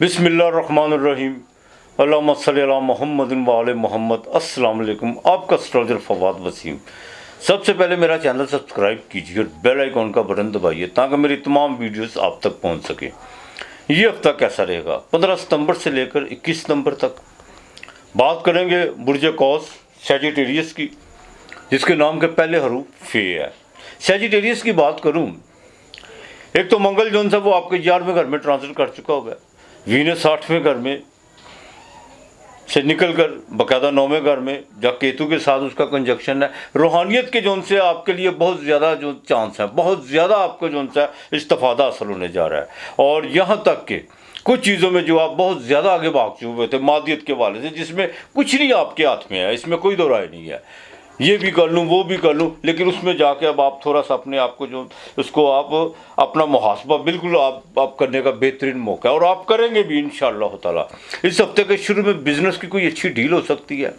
बिस्मिल्लाहिर्रहमानिर्रहीम अल्लाहुम्मा सल्लि अला मुहम्मदिन व आले मोहम्मद। अस्सलाम वालेकुम। आपका एस्ट्रोलॉजर फवाद वसीम। सबसे पहले मेरा चैनल सब्सक्राइब कीजिए और बेल आइकॉन का बटन दबाइए ताकि मेरी तमाम वीडियोस आप तक पहुंच सके। ये हफ्ता कैसा रहेगा 15 सितंबर से लेकर 21 सितंबर तक। बात करेंगे बुर्ज कौस सैजिटेरियस की, जिसके नाम के पहले हरूफ फे है। सैजिटेरियस की बात करूं, एक तो मंगल जोन सा वो आपके 11वें घर में ट्रांसिट कर चुका होगा। वीनस 8वें घर में से निकलकर बाकायदा 9वें घर में जब केतु के साथ उसका कंजक्शन है। रूहानियत के जोन से आपके लिए बहुत ज़्यादा जो चांस है, बहुत ज़्यादा आपको जोन सा इस्तिफादा हासिल होने जा रहा है। और यहाँ तक कि कुछ चीज़ों में जो आप बहुत ज़्यादा आगे भाग चुके हुए थे मादियत के वाले से, जिसमें कुछ नहीं आपके हाथ में है, इसमें कोई दो राय नहीं है। ये भी कर लूँ वो भी कर लूँ, लेकिन उसमें जाके अब आप थोड़ा सा अपने आप को जो उसको आप अपना मुहासबा बिल्कुल आप करने का बेहतरीन मौका है और आप करेंगे भी इंशाअल्लाह ताला। इस हफ्ते के शुरू में बिजनेस की कोई अच्छी डील हो सकती है।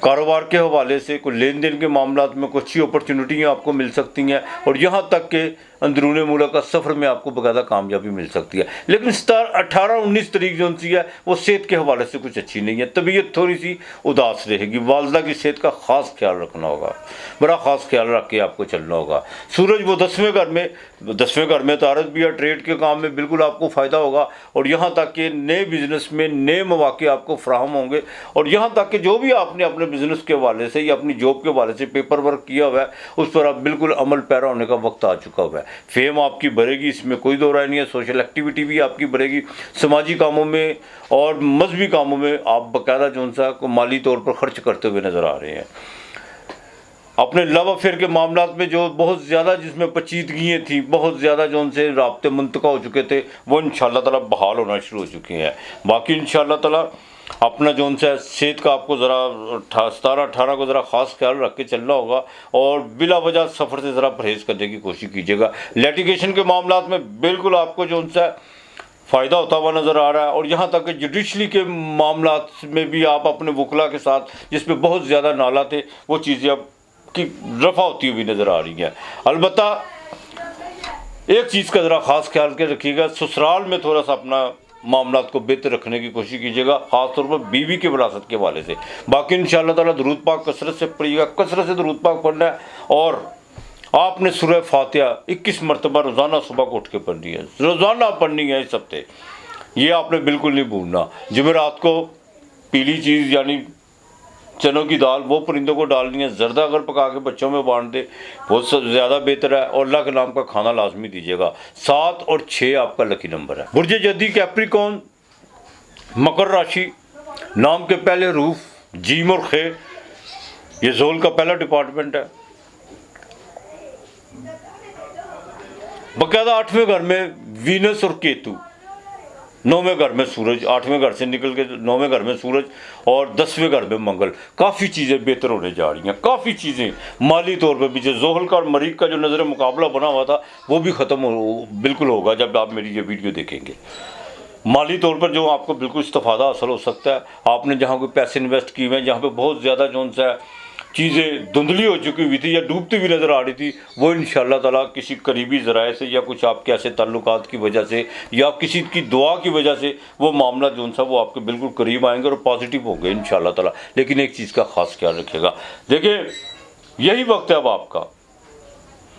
कारोबार के हवाले से कोई लेन देन के मामला में कुछ अच्छी अपॉर्चुनिटियाँ आपको मिल सकती हैं और यहाँ तक के अंदरूनी मुल्क का सफ़र में आपको बाकायदा कामयाबी मिल सकती है। लेकिन 18-19 तारीख जो सी है वो सेहत के हवाले से कुछ अच्छी नहीं है। तबीयत थोड़ी सी उदास रहेगी। वालदा की सेहत का ख़ास ख्याल रखना होगा, बड़ा ख़ास ख्याल रख के आपको चलना होगा। सूरज वो 10वें घर में तारत भी है। ट्रेड के काम में बिल्कुल आपको फ़ायदा होगा और यहाँ तक कि नए बिज़नेस में नए मौके आपको फ्राहम होंगे। और यहाँ तक कि जो भी आपने अपने बिज़नेस के हवाले से या अपनी जॉब के हवाले से पेपर वर्क किया हुआ है उस पर आप बिल्कुल अमल पैरा होने का वक्त आ चुका हुआ है। फेम आपकी बढ़ेगी, इसमें कोई दो राय नहीं है। सोशल एक्टिविटी भी आपकी बढ़ेगी। समाजी कामों में और मजहबी कामों में आप बाकायदा जो सा को माली तौर पर खर्च करते हुए नज़र आ रहे हैं। अपने लव अफेयर के मामला में जो बहुत ज़्यादा जिसमें पेचीदगियाँ थी, बहुत ज़्यादा जो उनसे राब्ते मुंतका हो चुके थे, वो इंशाअल्लाह ताला बहाल होना शुरू हो चुके हैं। बाकी इंशाअल्लाह ताला अपना जो उनसे सेहत का आपको ज़रा 17-18 को ज़रा ख़ास ख्याल रख के चलना होगा और बिला वजह सफ़र से ज़रा परहेज़ करने की कोशिश कीजिएगा। लिटिगेशन के मामला में बिल्कुल आपको जो उनसे फ़ायदा होता हुआ नज़र आ रहा है। और यहाँ तक कि जुडिशली के मामला में भी आप अपने वकला के साथ जिसमें बहुत ज़्यादा नाला थे वो चीज़ें अब की रफ़ा होती हुई नज़र आ रही हैं। अलबत्ता एक चीज़ का ज़रा ख़ास ख्याल के रखिएगा, ससुराल में थोड़ा सा अपना मामलात को बेहतर रखने की कोशिश कीजिएगा, ख़ासतौर पर बीवी के विरासत के हवाले से। बाकी इंशाअल्लाह ताला दरूद पाक कसरत से पढ़िएगा, कसरत से दरूद पाक पढ़ना है। और आपने सूरह फातिहा 21 मरतबा रोज़ाना सुबह को उठ के पढ़नी है, रोज़ाना पढ़नी है इस हफ्ते। ये आपने बिल्कुल नहीं भूलना। जुमेरात को पीली चीज़ यानी चनों की दाल वो परिंदों को डालनी है। जर्दा अगर पका के बच्चों में बांट दे बहुत ज़्यादा बेहतर है। और अल्लाह के नाम का खाना लाजमी दीजिएगा। 7 और 6 आपका लकी नंबर है। बुर्ज जद्दी कैप्रिकॉर्न मकर राशि, नाम के पहले रूफ जीम और खे, ये जोल का पहला डिपार्टमेंट है। बाकायदा 8वें घर में वीनस और केतु, 9वें घर में सूरज, 8वें घर से निकल के 9वें घर में सूरज और 10वें घर में मंगल। काफ़ी चीज़ें बेहतर होने जा रही हैं। काफ़ी चीज़ें माली तौर पर भी जो जोहल का और मरीक का जो नज़र मुकाबला बना हुआ था वो भी ख़त्म बिल्कुल होगा जब आप मेरी ये वीडियो देखेंगे। माली तौर पर जो आपको बिल्कुल इस्तिफादा हासिल हो सकता है। आपने जहाँ कोई पैसे इन्वेस्ट किए हुए हैं, जहाँ पर बहुत ज़्यादा जो सा चीज़ें धुंधली हो चुकी हुई थी या डूबती हुई नज़र आ रही थी, वो इंशाअल्लाह ताला किसी करीबी ज़राए से या कुछ आपके ऐसे ताल्लुकात की वजह से या किसी की दुआ की वजह से वो मामला जो सा वो आपके बिल्कुल करीब आएंगे और पॉजिटिव होंगे इंशाअल्लाह ताला। लेकिन एक चीज़ का ख़ास ख्याल रखिएगा, देखिए यही वक्त है अब आपका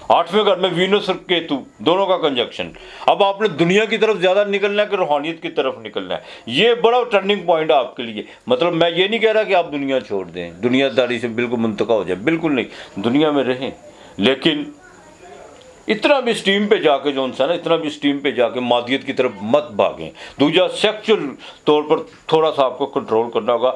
8वें घर में वीनस और केतु दोनों का कंजक्शन। अब आपने दुनिया की तरफ ज़्यादा निकलना है कि रूहानियत की तरफ निकलना है, ये बड़ा टर्निंग पॉइंट है आपके लिए। मतलब मैं ये नहीं कह रहा कि आप दुनिया छोड़ दें, दुनियादारी से बिल्कुल मुंतका हो जाए, बिल्कुल नहीं, दुनिया में रहें। लेकिन इतना भी स्टीम पे जाके जो सा ना, इतना भी स्टीम पे जाके मादियत की तरफ मत भागें। दूसरा सेक्सुअल तौर पर थोड़ा सा आपको कंट्रोल करना होगा।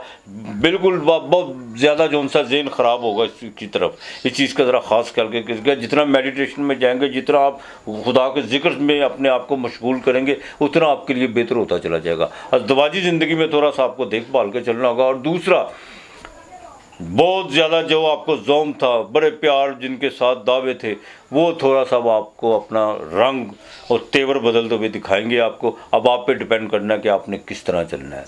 बिल्कुल बहुत ज़्यादा जो सा ज़हन ख़राब होगा इसकी तरफ। इस चीज़ का ज़रा ख़ास करके जितना मेडिटेशन में जाएंगे, जितना आप खुदा के ज़िक्र में अपने आप को मशगूल करेंगे, उतना आपके लिए बेहतर होता चला जाएगा। अज़दवाजी ज़िंदगी में थोड़ा सा आपको देखभाल के चलना होगा। और दूसरा, बहुत ज़्यादा जो आपको ज़ौम था, बड़े प्यार जिनके साथ दावे थे, वो थोड़ा सा आपको अपना रंग और तेवर बदलते हुए दिखाएंगे आपको। अब आप पे डिपेंड करना है कि आपने किस तरह चलना है।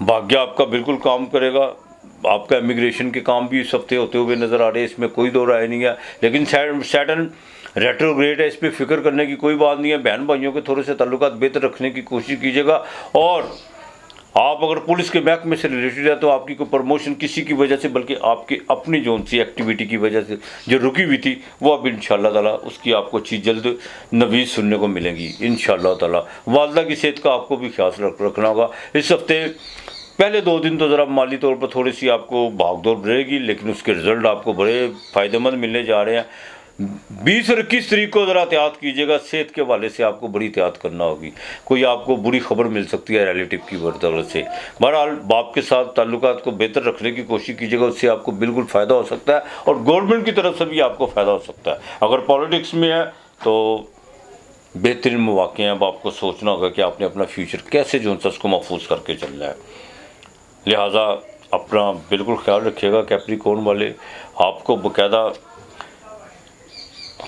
भाग्य आपका बिल्कुल काम करेगा। आपका इमिग्रेशन के काम भी इस हफ्ते होते हुए नज़र आ रहे हैं, इसमें कोई दो राय नहीं है। लेकिन सैटर्न रेट्रोग्रेड है, इस पर फिक्र करने की कोई बात नहीं है। बहन भाइयों के थोड़े से ताल्लुकात बेहतर रखने की कोशिश कीजिएगा। और आप अगर पुलिस के महकमे से रिलेटेड है तो आपकी कोई प्रमोशन किसी की वजह से, बल्कि आपकी अपनी जोन सी एक्टिविटी की वजह से जो रुकी हुई थी, वो अब इंशाल्लाह ताला उसकी आपको चीज़ जल्द नवीज सुनने को मिलेगी इंशाल्लाह ताला। वालदा की सेहत का आपको भी ख्याल रखना होगा। इस हफ्ते पहले 2 दिन तो ज़रा माली तौर पर थोड़ी सी आपको भागदौड़ रहेगी, लेकिन उसके रिजल्ट आपको बड़े फ़ायदेमंद मिलने जा रहे हैं। 20 और 21 तारीख को ज़रा एहतियात कीजिएगा, सेहत के हवाले से आपको बड़ी एहतियात करना होगी। कोई आपको बुरी खबर मिल सकती है रिलेटिव की वजह से। बहरहाल बाप के साथ ताल्लुकात को बेहतर रखने की कोशिश कीजिएगा, उससे आपको बिल्कुल फ़ायदा हो सकता है और गवर्नमेंट की तरफ से भी आपको फ़ायदा हो सकता है। अगर पॉलिटिक्स में है तो बेहतरीन मौके हैं। अब आपको सोचना होगा कि आपने अपना फ्यूचर कैसे जो है उसको महफूज करके चलना है। लिहाजा अपना बिल्कुल ख्याल रखिएगा। कैप्रिकॉर्न वाले आपको बाकायदा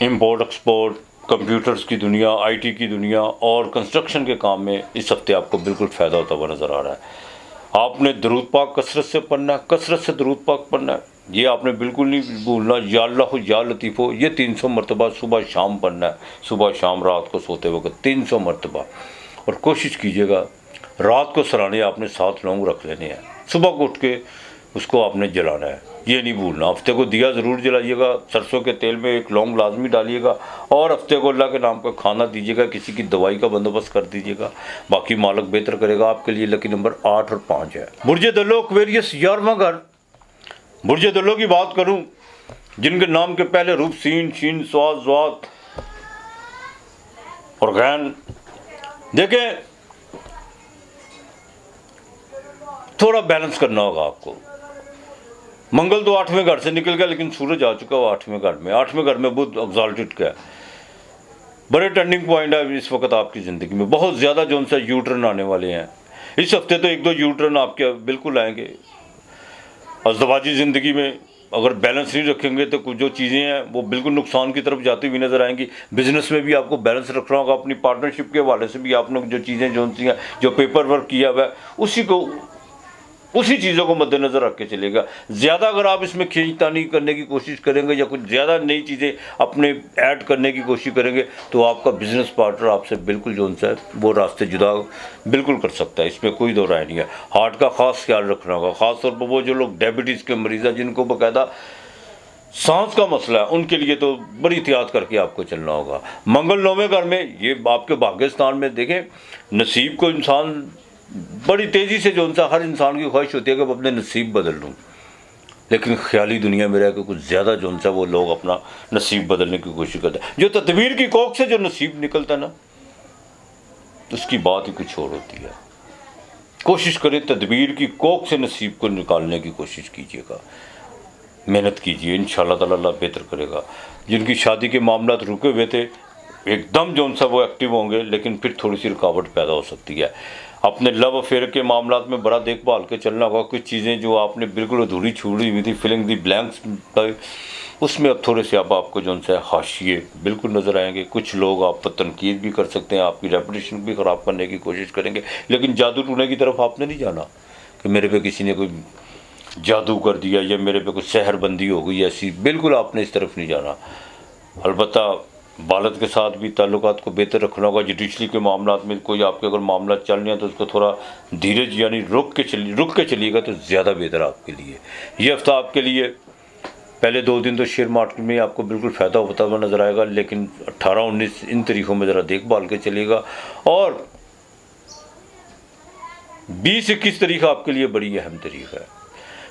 इंपोर्ट एक्सपोर्ट, कंप्यूटर्स की दुनिया, आईटी की दुनिया और कंस्ट्रक्शन के काम में इस हफ्ते आपको बिल्कुल फ़ायदा होता हुआ नज़र आ रहा है। आपने दरूद पाक कसरत से पढ़ना है, कसरत से दरूद पाक पढ़ना है, ये आपने बिल्कुल नहीं भूलना। या अल्लाह या लतीफ़ हो, ये 300 मरतबा सुबह शाम पढ़ना है। सुबह शाम रात को सोते वक्त 300 मरतबा। और कोशिश कीजिएगा रात को सराहने आपने 7 लौंग रख लेने हैं, सुबह को उठ के उसको आपने जलाना है, ये नहीं भूलना। हफ्ते को दिया ज़रूर जलाइएगा, सरसों के तेल में 1 लौंग लाजमी डालिएगा और हफ्ते को अल्लाह के नाम का खाना दीजिएगा, किसी की दवाई का बंदोबस्त कर दीजिएगा। बाकी मालक बेहतर करेगा आपके लिए। लकी नंबर 8 और 5 है। बुर्ज दलो एक्वेरियस 11वां घर। बुर्ज दलो की बात करूं, जिनके नाम के पहले रूप सीन, शीन, स्वाद, ज्वात और गैन। देखें, थोड़ा बैलेंस करना होगा आपको। मंगल तो 8वें घर से निकल गया, लेकिन सूरज आ चुका है 8वें घर में। 8वें घर में बुध एग्जॉल्टेड का है। बड़े टर्निंग पॉइंट है इस वक्त आपकी ज़िंदगी में। बहुत ज़्यादा जो सा यू टर्न आने वाले हैं इस हफ्ते। तो 1-2 यू टर्न आपके बिल्कुल आएंगे। अज़दवाजी ज़िंदगी में अगर बैलेंस नहीं रखेंगे तो कुछ जो चीज़ें हैं वो बिल्कुल नुकसान की तरफ जाती हुई नज़र आएंगी। बिजनेस में भी आपको बैलेंस रखना होगा। अपनी पार्टनरशिप के हवाले से भी आपने जो चीज़ें जो सी हैं, जो पेपर वर्क किया हुआ है, उसी चीज़ों को मद्देनज़र रख के चलेगा। ज़्यादा अगर आप इसमें खींचतानी करने की कोशिश करेंगे या कुछ ज़्यादा नई चीज़ें अपने ऐड करने की कोशिश करेंगे तो आपका बिज़नेस पार्टनर आपसे बिल्कुल जो है वो रास्ते जुदा बिल्कुल कर सकता है। इसमें कोई दो राय नहीं है। हार्ट का ख़ास ख्याल रखना होगा, ख़ास तौर पर वो जो लोग डायबिटीज़ के मरीज़ हैं, जिनको बाकायदा सांस का मसला है, उनके लिए तो बड़ी एहतियात करके आपको चलना होगा। मंगल 9वें घर में, ये आपके भाग्य स्थान में। देखें, नसीब को इंसान बड़ी तेज़ी से जो हर इंसान की ख्वाहिश होती है कि मैं अपने नसीब बदल लूँ, लेकिन ख्याली दुनिया में रह के कुछ ज़्यादा जो वो लोग अपना नसीब बदलने की कोशिश करते हैं। जो तदबीर की कोख से जो नसीब निकलता है ना, उसकी बात ही कुछ और होती है। कोशिश करें तदबीर की कोख से नसीब को निकालने की कोशिश कीजिएगा, मेहनत कीजिए, इंशाअल्लाह ताला अल्लाह बेहतर करेगा। जिनकी शादी के मामला रुके हुए थे, एकदम जो वो एक्टिव होंगे, लेकिन फिर थोड़ी सी रुकावट पैदा हो सकती है। अपने लव अफेयर के मामला में बड़ा देखभाल के चलना होगा। कुछ चीज़ें जो आपने बिल्कुल अधूरी छोड़ी हुई थी, फिलिंग दी ब्लैंक्स, उसमें अब थोड़े से आपको जो है हाशिए बिल्कुल नज़र आएंगे। कुछ लोग आप पर तनकीद भी कर सकते हैं, आपकी रेपुटेशन भी ख़राब करने की कोशिश करेंगे, लेकिन जादू टूने की तरफ आपने नहीं जाना कि मेरे पे किसी ने कोई जादू कर दिया या मेरे पे कुछ सहरबंदी हो गई ऐसी, बिल्कुल आपने इस तरफ नहीं जाना। अलबत्ता बालद के साथ भी ताल्लुकात को बेहतर रखना होगा। जुडिशरी के मामला में कोई आपके अगर मामला चल रहे हैं तो उसको थोड़ा धीरज यानी रुक के चलिएगा तो ज़्यादा बेहतर आपके लिए। ये हफ्ता आपके लिए पहले 2 दिन तो शेयर मार्केट में आपको बिल्कुल फ़ायदा होता हुआ नज़र आएगा, लेकिन 18-19 इन तारीखों में ज़रा देखभाल के चलिएगा। और 20-21 तारीख आपके लिए बड़ी अहम तारीख है।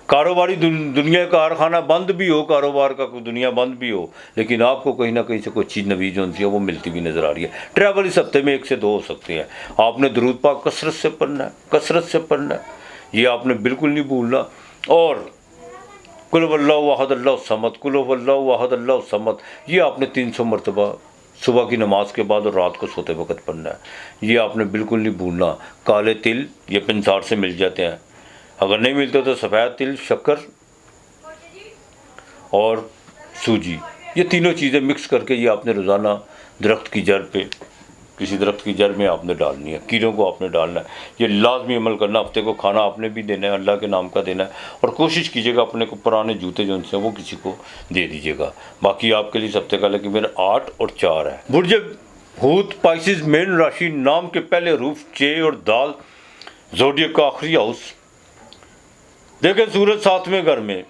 कारोबारी दुनिया का कारखाना बंद भी हो, कारोबार का दुनिया बंद भी हो, लेकिन आपको कहीं ना कहीं से कोई चीज़ नवी जो है वो मिलती हुई नज़र आ रही है। ट्रैवल इस हफ्ते में 1 से 2 हो सकते हैं। आपने दरूद पाक कसरत से पढ़ना है, कसरत से पढ़ना है, ये आपने बिल्कुल नहीं भूलना। और कुल वल्लाहु अहद अल्लाहु समद, कुल वल्लाहु अहद अल्लाहु समद, ये आपने 300 मरतबा सुबह की नमाज के बाद और रात को सोते वक्त पढ़ना है। ये आपने बिल्कुल नहीं भूलना। काले तिल ये पिंसार से मिल जाते हैं, अगर नहीं मिलते तो सफ़ेद तिल, शक्कर और सूजी, ये तीनों चीज़ें मिक्स करके ये आपने रोज़ाना दरख्त की जड़ पे किसी दरख्त की जड़ में आपने डालनी है, कीड़ों को आपने डालना है। ये लाजमी अमल करना, हफ्ते को खाना आपने भी देना है, अल्लाह के नाम का देना है। और कोशिश कीजिएगा अपने को पुराने जूते जो उनसे वो किसी को दे दीजिएगा। बाकी आपके लिए सबसे पहले कि मेरा 8 और 4 है। बुर्ज हूत पाइसिस मेन राशि, नाम के पहले हरूफ चे और दाल, ज़ोडिएक का आखिरी हाउस। देखें सूरज 7वें घर में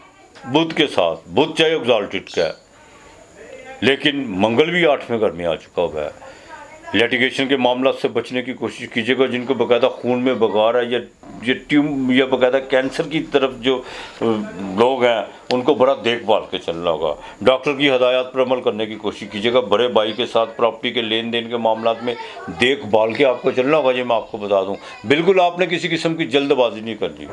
बुध के साथ, बुध चाहे एग्जॉल्टेड का है, लेकिन मंगल भी 8वें घर में आ चुका हुआ है। लिटिगेशन के मामला से बचने की कोशिश कीजिएगा। जिनको बाकायदा खून में बगार है या या बाकायदा कैंसर की तरफ जो लोग हैं उनको बड़ा देखभाल के चलना होगा। डॉक्टर की हदायत पर अमल करने की कोशिश कीजिएगा। बड़े भाई के साथ प्रॉपर्टी के लेन देन के मामला में देखभाल के आपको चलना होगा। ये मैं आपको बता दूं, बिल्कुल आपने किसी किस्म की जल्दबाजी नहीं करनी,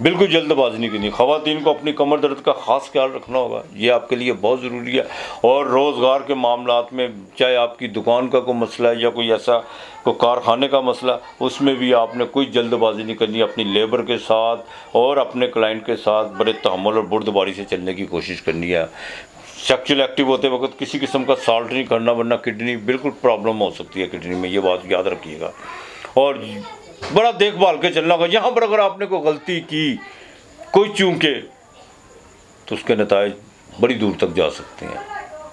बिल्कुल जल्दबाजी नहीं करनी। ख़वातीन को अपनी कमर दर्द का ख़ास ख्याल रखना होगा, ये आपके लिए बहुत ज़रूरी है। और रोज़गार के मामलात में चाहे आपकी दुकान का कोई मसला है या कोई ऐसा कोई कारखाने का मसला, उसमें भी आपने कोई जल्दबाजी नहीं करनी। अपनी लेबर के साथ और अपने क्लाइंट के साथ बड़े तहम्मुल और बुर्दबारी से चलने की कोशिश करनी है। सेक्सुअल एक्टिव होते वक्त किसी किस्म का साल्ट नहीं करना, वरना किडनी बिल्कुल प्रॉब्लम हो सकती है किडनी में, ये बात याद रखिएगा। और बड़ा देखभाल के चलना होगा। यहाँ पर अगर आपने कोई गलती की, कोई चूके, तो उसके नताइज बड़ी दूर तक जा सकते हैं।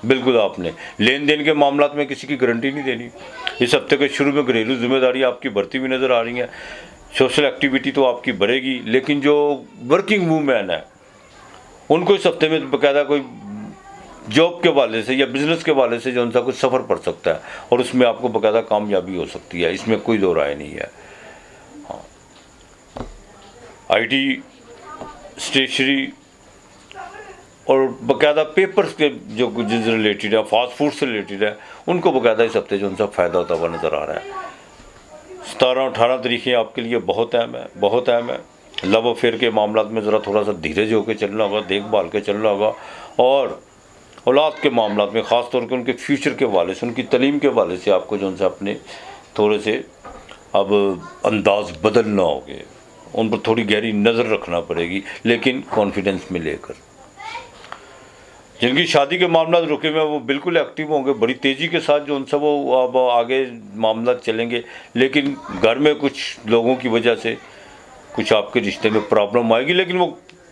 बिल्कुल आपने लेन देन के मामलात में किसी की गारंटी नहीं देनी। इस हफ्ते के शुरू में घरेलू जिम्मेदारी आपकी बढ़ती हुई नज़र आ रही है। सोशल एक्टिविटी तो आपकी बढ़ेगी, लेकिन जो वर्किंग वूमेन है उनको इस हफ्ते में बाकायदा कोई जॉब के वाले से या बिज़नेस के वाले से जो उनका कुछ सफ़र पड़ सकता है और उसमें आपको बाकायदा कामयाबी हो सकती है, इसमें कोई दो राय नहीं है। IT, स्टेशनरी और बाकायदा पेपर्स के जो जिनसे रिलेटेड है, फास्ट फूड से रिलेटेड है, उनको बाकायदा इस हफ्ते जो उनका फ़ायदा होता हुआ नज़र आ रहा है। 17-18 तारीखें आपके लिए बहुत अहम है, बहुत अहम है। लव अफेयर के मामला में ज़रा थोड़ा सा धीरज होकर चलना होगा, देखभाल के चलना होगा। और औलाद के मामला में ख़ास तौर पर उनके फ्यूचर के वाले से, उनकी तालीम के वाले से आपको जो उनसे अपने थोड़े से अब अंदाज बदलना होगे, उन पर थोड़ी गहरी नज़र रखना पड़ेगी, लेकिन कॉन्फिडेंस में लेकर। जिनकी शादी के मामला रुके हुए वो बिल्कुल एक्टिव होंगे, बड़ी तेज़ी के साथ जो उनसे वो अब आगे मामला चलेंगे। लेकिन घर में कुछ लोगों की वजह से कुछ आपके रिश्ते में प्रॉब्लम आएगी, लेकिन वो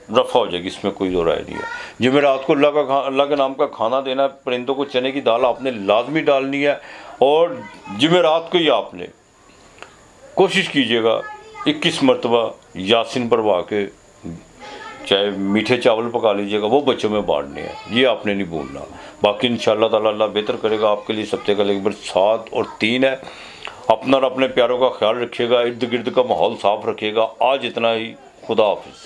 रफ़ा हो जाएगी, इसमें कोई दो राय नहीं है। जुमेरात को अल्लाह के नाम का खाना देना, परिंदों को चने की दाल आपने लाजमी डालनी है। और जुमेरात को ही आपने कोशिश कीजिएगा 21 मरतबा यासीन पढ़वा के चाहे मीठे चावल पका लीजिएगा, वो बच्चों में बांटने हैं, ये आपने नहीं भूलना। बाकी इंशाअल्लाह ताला अल्लाह बेहतर करेगा आपके लिए। सबसे पहले 7 और 3 है। अपना और अपने प्यारों का ख्याल रखिएगा, इर्द गिर्द का माहौल साफ़ रखिएगा। आज इतना ही, खुदा हाफिज़।